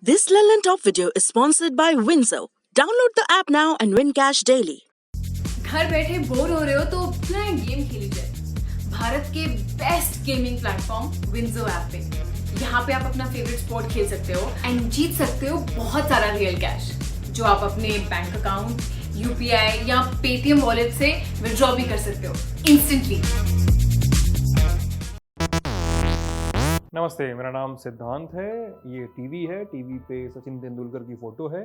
This Lelland Top video is sponsored by Windsor. Download the app now and win cash daily. घर बैठे bore हो रहे हो तो क्यों ना गेम खेल लीजिए भारत के best gaming platform WinZO app पे। यहाँ पे आप अपना फेवरेट स्पोर्ट खेल सकते हो एंड जीत सकते हो बहुत सारा रियल कैश जो आप अपने बैंक अकाउंट, यूपीआई या पेटीएम वॉलेट से विड्रॉ भी कर सकते हो इंस्टेंटली। नमस्ते, मेरा नाम सिद्धांत है। ये टीवी है, टीवी पे सचिन तेंदुलकर की फ़ोटो है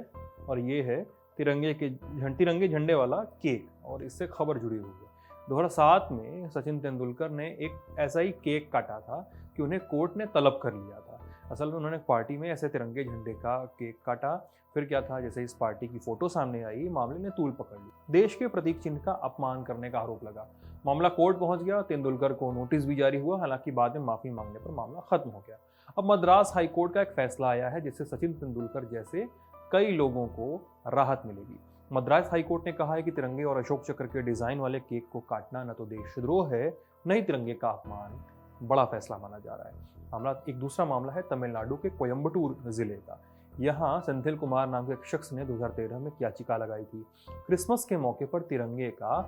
और ये है तिरंगे झंडे वाला केक और इससे खबर जुड़ी हुई है। 2007 में सचिन तेंदुलकर ने एक ऐसा ही केक काटा था कि उन्हें कोर्ट ने तलब कर लिया था। असल में उन्होंने पार्टी में ऐसे तिरंगे झंडे का केक काटा। फिर क्या था, जैसे इस पार्टी की फ़ोटो सामने आई, मामले ने तूल पकड़ ली। देश के प्रतीक चिन्ह का अपमान करने का आरोप लगा। मामला कोर्ट पहुंच गया, तेंदुलकर को नोटिस भी जारी हुआ। हालांकि बाद में माफी मांगने पर मामला खत्म हो गया। अब मद्रास हाई कोर्ट का एक फैसला आया है जिससे सचिन तेंदुलकर जैसे कई लोगों को राहत मिलेगी। मद्रास हाई कोर्ट ने कहा है कि तिरंगे और अशोक चक्र के डिजाइन वाले केक को काटना न तो देशद्रोह है, न ही तिरंगे का अपमान। बड़ा फैसला माना जा रहा है। एक दूसरा मामला है तमिलनाडु के कोयम्बटूर जिले का। यहाँ सेंथिल कुमार नाम के एक शख्स ने 2013 में याचिका लगाई थी क्रिसमस के मौके पर तिरंगे का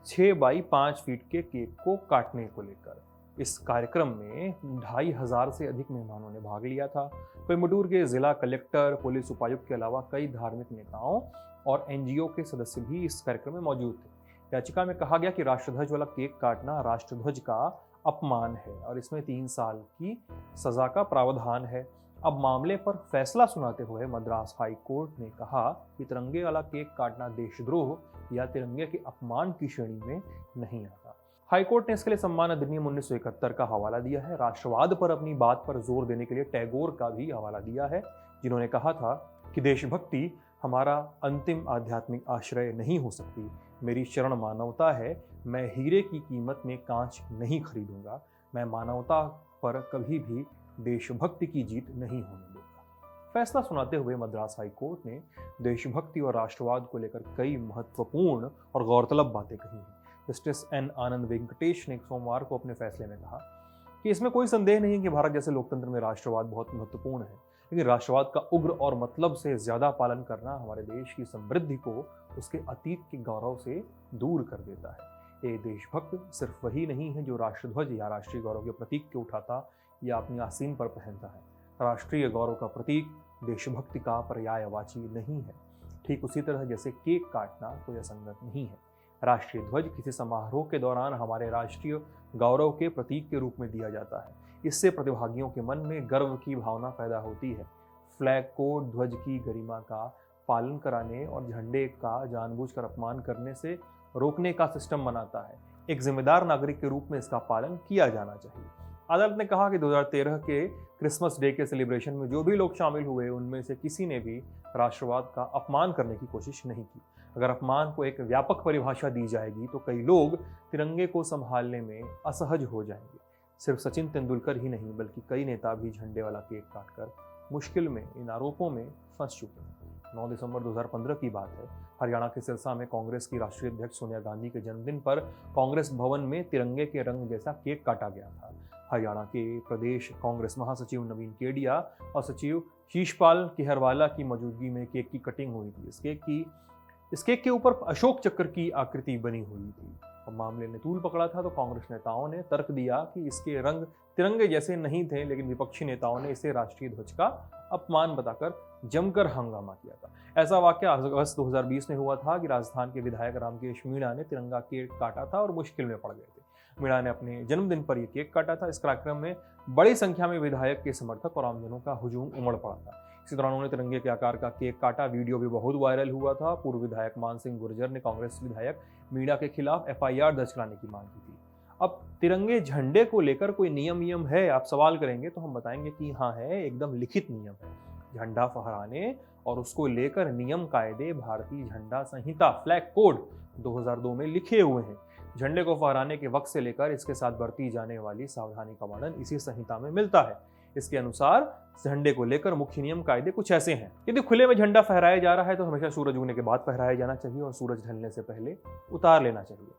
6 बाई 5 फीट के केक को काटने को लेकर। इस कार्यक्रम में 2500 से अधिक मेहमानों ने भाग लिया था। कोयम्बटूर के जिला कलेक्टर, पुलिस उपायुक्त के अलावा कई धार्मिक नेताओं और एनजीओ के सदस्य भी इस कार्यक्रम में मौजूद थे। याचिका में कहा गया कि राष्ट्रध्वज वाला केक काटना राष्ट्रध्वज का अपमान है और इसमें 3 साल की सजा का प्रावधान है। अब मामले पर फैसला सुनाते हुए मद्रास हाई कोर्ट ने कहा कि तिरंगे वाला केक काटना देशद्रोह या तिरंगे के अपमान की श्रेणी में नहीं आता। हाई कोर्ट ने इसके लिए सम्मान अधिनियम 1971 का हवाला दिया है। राष्ट्रवाद पर अपनी बात पर जोर देने के लिए टैगोर का भी हवाला दिया है, जिन्होंने कहा था कि देशभक्ति हमारा अंतिम आध्यात्मिक आश्रय नहीं हो सकती। मेरी शरण मानवता है। मैं हीरे की कीमत में कांच नहीं खरीदूंगा। मैं मानवता पर कभी भी देशभक्ति की जीत नहीं होने दूंगा। फैसला सुनाते हुए मद्रास हाई कोर्ट ने देशभक्ति और राष्ट्रवाद को लेकर कई महत्वपूर्ण और गौरतलब बातें कही हैं। जस्टिस एन आनंद वेंकटेश ने सोमवार को अपने फैसले में कहा कि इसमें कोई संदेह नहीं कि भारत जैसे लोकतंत्र में राष्ट्रवाद बहुत महत्वपूर्ण है, लेकिन राष्ट्रवाद का उग्र और मतलब से ज्यादा पालन करना हमारे देश की समृद्धि को उसके अतीत के गौरव से दूर कर देता है। ये देशभक्त सिर्फ वही नहीं है जो राष्ट्रध्वज या राष्ट्रीय गौरव के प्रतीक को उठाता या अपनी आसीन पर पहनता है। राष्ट्रीय गौरव का प्रतीक देशभक्ति का पर्यायवाची नहीं है। ठीक उसी तरह जैसे केक काटना कोई असंगत नहीं है। राष्ट्रीय ध्वज किसी समारोह के दौरान हमारे राष्ट्रीय गौरव के प्रतीक के रूप में दिया जाता है। इससे प्रतिभागियों के मन में गर्व की भावना पैदा होती है। फ्लैग कोड ध्वज की गरिमा का पालन कराने और झंडे का जानबूझकर अपमान करने से रोकने का सिस्टम बनाता है। एक जिम्मेदार नागरिक के रूप में इसका पालन किया जाना चाहिए। अदालत ने कहा कि 2013 के क्रिसमस डे के सेलिब्रेशन में जो भी लोग शामिल हुए उनमें से किसी ने भी राष्ट्रवाद का अपमान करने की कोशिश नहीं की। अगर अपमान को एक व्यापक परिभाषा दी जाएगी तो कई लोग तिरंगे को संभालने में असहज हो जाएंगे। सिर्फ सचिन तेंदुलकर ही नहीं बल्कि कई नेता भी झंडे वाला केक काटकर मुश्किल में इन आरोपों में फंस चुके हैं। 9 दिसंबर 2015 की बात है। हरियाणा के सिरसा में कांग्रेस की राष्ट्रीय अध्यक्ष सोनिया गांधी के जन्मदिन पर कांग्रेस भवन में तिरंगे के रंग जैसा केक काटा गया था। हरियाणा के प्रदेश कांग्रेस महासचिव नवीन केडिया और सचिव शीशपाल किहरवाला की मौजूदगी में केक की कटिंग हुई थी। इस केक के ऊपर अशोक चक्र की आकृति बनी हुई थी। और मामले ने तूल पकड़ा था तो कांग्रेस नेताओं ने तर्क दिया कि इसके रंग तिरंगे जैसे नहीं थे, लेकिन विपक्षी नेताओं ने इसे राष्ट्रीय ध्वज का अपमान बताकर जमकर हंगामा किया था। ऐसा वाकया अगस्त 2020 में हुआ था कि राजस्थान के विधायक रामकेश मीणा ने तिरंगा केक काटा था और मुश्किल में पड़ गए थे। मीणा ने अपने जन्मदिन पर यह केक काटा था। इस कार्यक्रम में बड़ी संख्या में विधायक के समर्थक और आमजनों का हुजूम उमड़ पड़ा था। इसी दौरान उन्होंने तिरंगे के आकार का केक काटा। वीडियो भी बहुत वायरल हुआ था। पूर्व विधायक मान सिंह गुर्जर ने कांग्रेस विधायक मीणा के खिलाफ एफआईआर दर्ज कराने की मांग की थी। अब तिरंगे झंडे को लेकर कोई नियम है, आप सवाल करेंगे तो हम बताएंगे कि हाँ है, एकदम लिखित नियम है। झंडा फहराने और उसको लेकर नियम कायदे भारतीय झंडा संहिता फ्लैग कोड 2002 में लिखे हुए हैं। झंडे को फहराने के वक्त से लेकर इसके साथ बरती जाने वाली सावधानी का वर्णन इसी संहिता में मिलता है। इसके अनुसार झंडे को लेकर मुख्य नियम कायदे कुछ ऐसे हैं। यदि खुले में झंडा फहराया जा रहा है तो हमेशा सूरज उगने के बाद फहराया जाना चाहिए और सूरज ढलने से पहले उतार लेना चाहिए।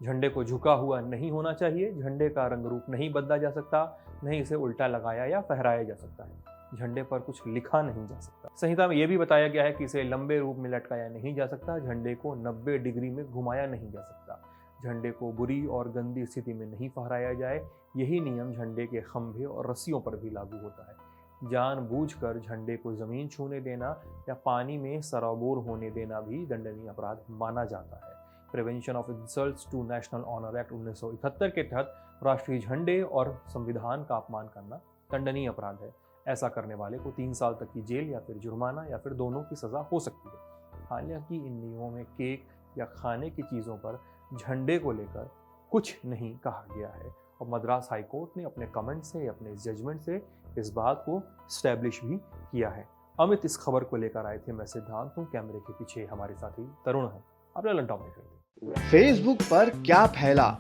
झंडे को झुका हुआ नहीं होना चाहिए। झंडे का रंग रूप नहीं बदला जा सकता, नहीं इसे उल्टा लगाया या फहराया जा सकता है। झंडे पर कुछ लिखा नहीं जा सकता। संहिता में यह भी बताया गया है कि इसे लंबे रूप में लटकाया नहीं जा सकता, झंडे को 90 डिग्री में घुमाया नहीं जा सकता, झंडे को बुरी और गंदी स्थिति में नहीं फहराया जाए। यही नियम झंडे के खंभे और रस्सियों पर भी लागू होता है। जानबूझकर झंडे को जमीन छूने देना या पानी में सराबोर होने देना भी दंडनीय अपराध माना जाता है। Prevention of insults to national honour act 1971 के तहत राष्ट्रीय झंडे और संविधान का अपमान करना दंडनीय अपराध है। ऐसा करने वाले को 3 साल तक की जेल या फिर जुर्माना या फिर दोनों की सजा हो सकती है। हालांकि इन नियमों में केक या खाने की चीज़ों पर झंडे को लेकर कुछ नहीं कहा गया है और मद्रास हाई कोर्ट ने अपने कमेंट से, अपने जजमेंट से इस बात को स्टैब्लिश भी किया है। अमित इस खबर को लेकर आए थे, मैं सिद्धांत हूँ, कैमरे के पीछे हमारे साथी तरुण है। आप ललन टॉप देख रहे थे। फेसबुक पर क्या फैला,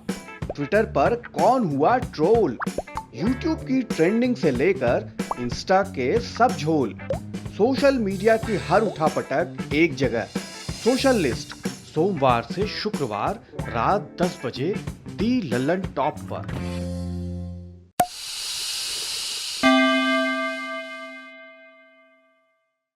ट्विटर पर कौन हुआ ट्रोल, यूट्यूब की ट्रेंडिंग से लेकर इंस्टा के सब झोल, सोशल मीडिया की हर उठापटक एक जगह। सोशल लिस्ट सोमवार से शुक्रवार रात 10 बजे दी ललन टॉप पर।